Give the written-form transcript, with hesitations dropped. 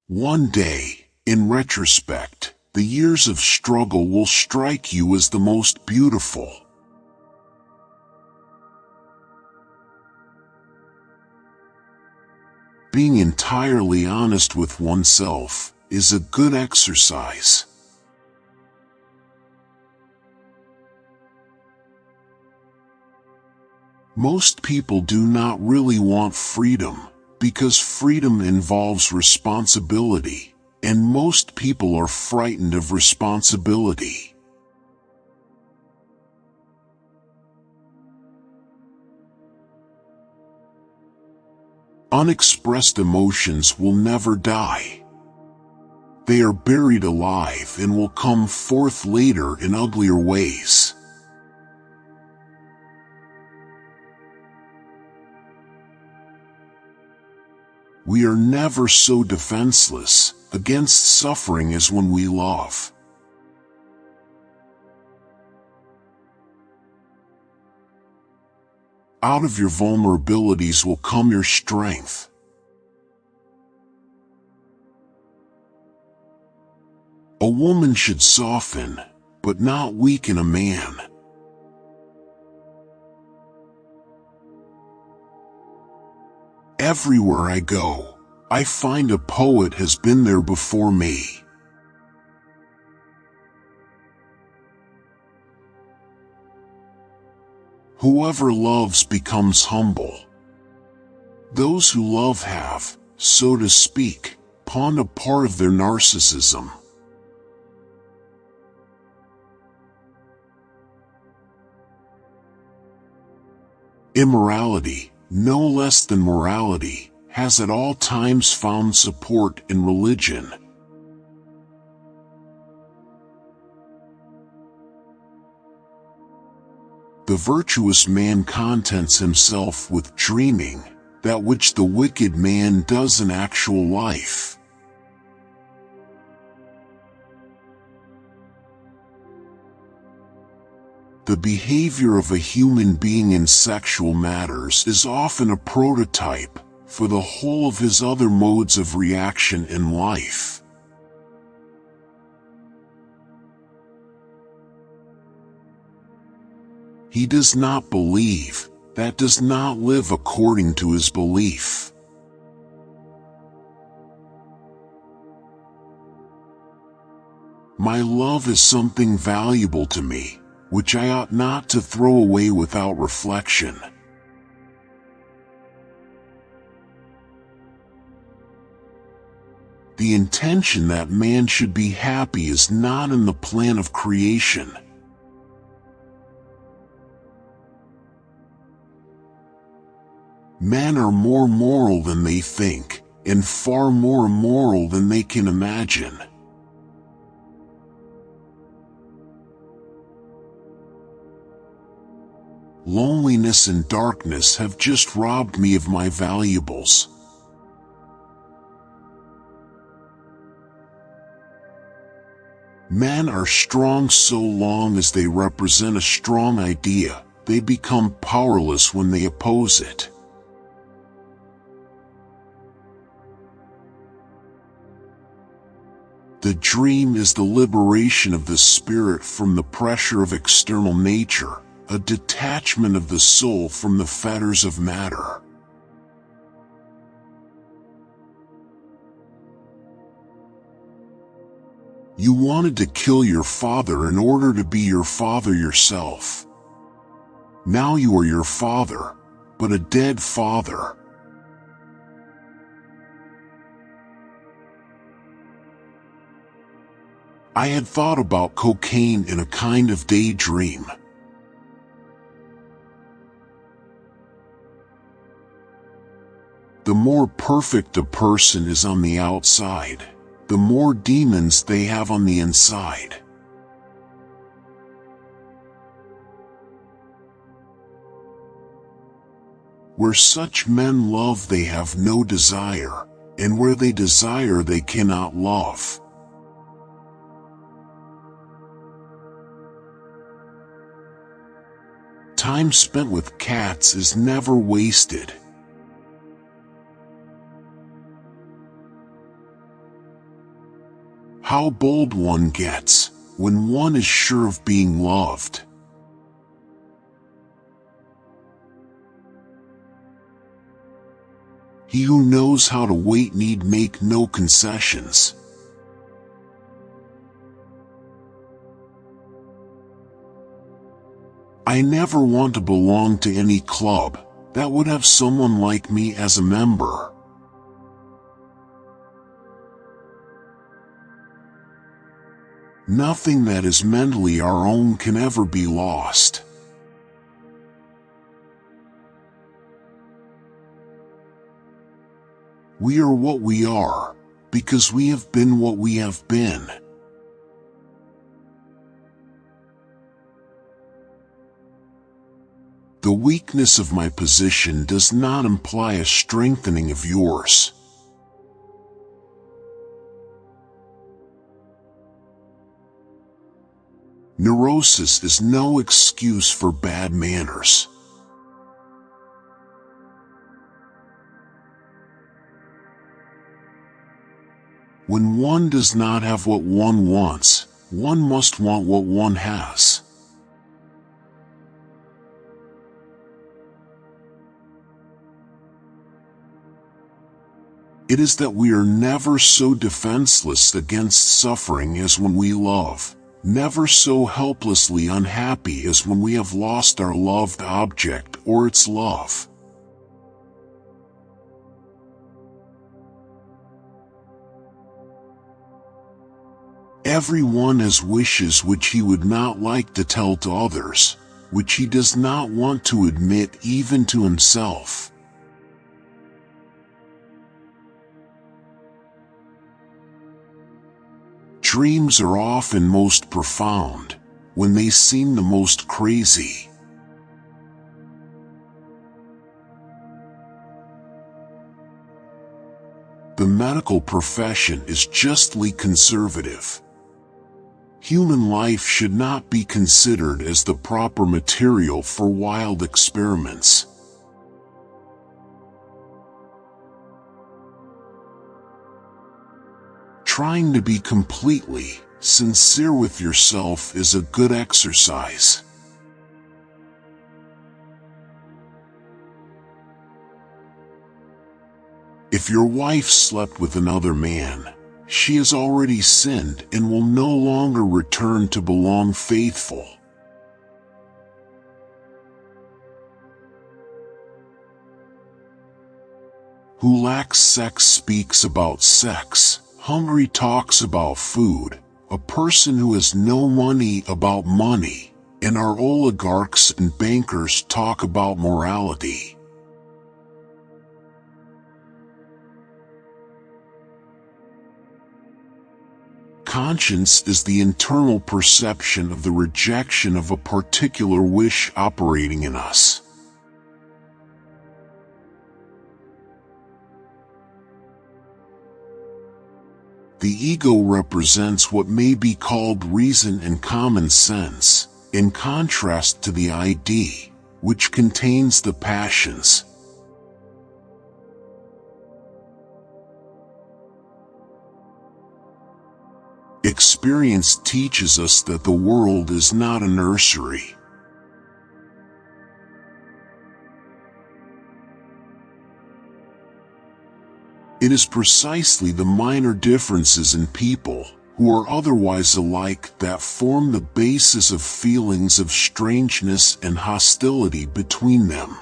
One day, in retrospect, the years of struggle will strike you as the most beautiful. Being entirely honest with oneself is a good exercise. Most people do not really want freedom, because freedom involves responsibility, and most people are frightened of responsibility. Unexpressed emotions will never die. They are buried alive and will come forth later in uglier ways. We are never so defenseless against suffering as when we love. Out of your vulnerabilities will come your strength. A woman should soften, but not weaken a man. Everywhere I go, I find a poet has been there before me. Whoever loves becomes humble. Those who love have, so to speak, pawned a part of their narcissism. Immorality, no less than morality, has at all times found support in religion. The virtuous man contents himself with dreaming, that which the wicked man does in actual life. The behavior of a human being in sexual matters is often a prototype for the whole of his other modes of reaction in life. He does not believe, that does not live according to his belief. My love is something valuable to me, which I ought not to throw away without reflection. The intention that man should be happy is not in the plan of creation. Men are more moral than they think, and far more immoral than they can imagine. Loneliness and darkness have just robbed me of my valuables. Men are strong so long as they represent a strong idea. They become powerless when they oppose it. The dream is the liberation of the spirit from the pressure of external nature, a detachment of the soul from the fetters of matter. You wanted to kill your father in order to be your father yourself. Now you are your father, but a dead father. I had thought about cocaine in a kind of daydream. The more perfect a person is on the outside, the more demons they have on the inside. Where such men love they have no desire, and where they desire they cannot love. Time spent with cats is never wasted. How bold one gets when one is sure of being loved. He who knows how to wait need make no concessions. I never want to belong to any club that would have someone like me as a member. Nothing that is mentally our own can ever be lost. We are what we are, because we have been what we have been. The weakness of my position does not imply a strengthening of yours. Neurosis is no excuse for bad manners. When one does not have what one wants, one must want what one has. It is that we are never so defenseless against suffering as when we love, never so helplessly unhappy as when we have lost our loved object or its love. Everyone has wishes which he would not like to tell to others, which he does not want to admit even to himself. Dreams are often most profound when they seem the most crazy. The medical profession is justly conservative. Human life should not be considered as the proper material for wild experiments. Trying to be completely sincere with yourself is a good exercise. If your wife slept with another man, she has already sinned and will no longer return to belong faithful. Who lacks sex speaks about sex. Hungry talks about food. A person who has no money about money. And our oligarchs and bankers talk about morality. Conscience is the internal perception of the rejection of a particular wish operating in us. The ego represents what may be called reason and common sense, in contrast to the ID, which contains the passions. Experience teaches us that the world is not a nursery. It is precisely the minor differences in people, who are otherwise alike, that form the basis of feelings of strangeness and hostility between them.